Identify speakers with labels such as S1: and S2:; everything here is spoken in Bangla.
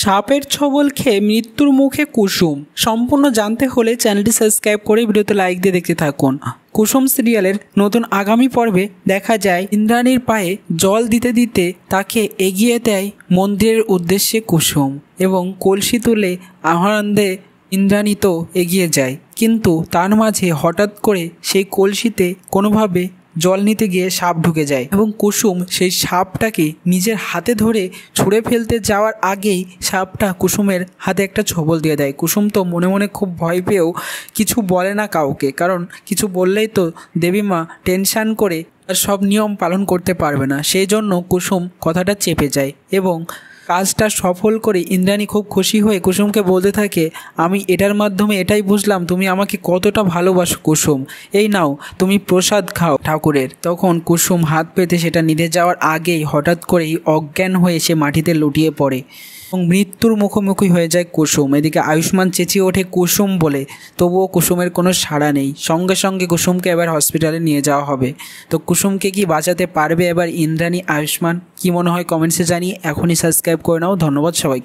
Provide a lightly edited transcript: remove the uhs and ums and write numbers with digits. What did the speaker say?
S1: সাপের ছবল খেয়ে মৃত্যুর মুখে কুসুম। সম্পূর্ণ জানতে হলে চ্যানেলটি সাবস্ক্রাইব করে ভিডিওতে লাইক দিয়ে দেখতে থাকুন। কুসুম সিরিয়ালের নতুন আগামী পর্বে দেখা যায় ইন্দ্রাণীর পায়ে জল দিতে দিতে তাকে এগিয়ে দেয় মন্দিরের উদ্দেশ্যে কুসুম এবং কলসি তুলে আনন্দে ইন্দ্রাণী তো এগিয়ে যায়, কিন্তু তার মাঝে হঠাৎ করে সেই কলসিতে কোনোভাবে জল নিতে গিয়ে সাপ ঢুকে যায় এবং কুসুম সেই সাপটাকে নিজের হাতে ধরে ছুঁড়ে ফেলতে যাওয়ার আগেই সাপটা কুসুমের হাতে একটা ছবল দিয়ে দেয়। কুসুম তো মনে মনে খুব ভয় পেয়েও কিছু বলে না কাউকে, কারণ কিছু বললেই তো দেবীমা টেনশান করে আর সব নিয়ম পালন করতে পারবে না। সেই জন্য কুসুম কথাটা চেপে যায় এবং কাজটা সফল করে ইন্দ্রাণী খুব খুশি হয়ে কুসুমকে বলতে থাকে, আমি এটার মাধ্যমে এটাই বুঝলাম তুমি আমাকে কতটা ভালোবাসো কুসুম, এই নাও তুমি প্রসাদ খাও ঠাকুরের। তখন কুসুম হাত পেতে সেটা নিতে যাওয়ার আগেই হঠাৎ করেই অজ্ঞান হয়ে সে মাটিতে লুটিয়ে পড়ে এবং মৃত্যুর মুখোমুখি হয়ে যায় কুসুম। এদিকে আয়ুষ্মান চেঁচিয়ে ওঠে কুসুম বলে, তবুও কুসুমের কোনো সাড়া নেই। সঙ্গে সঙ্গে কুসুমকে এবার হসপিটালে নিয়ে যাওয়া হবে। তো কুসুমকে কি বাঁচাতে পারবে এবার ইন্দ্রাণী আয়ুষ্মান? কি মনে হয় কমেন্টসে জানিয়ে এখনই সাবস্ক্রাইব করে নাও। ধন্যবাদ সবাইকে।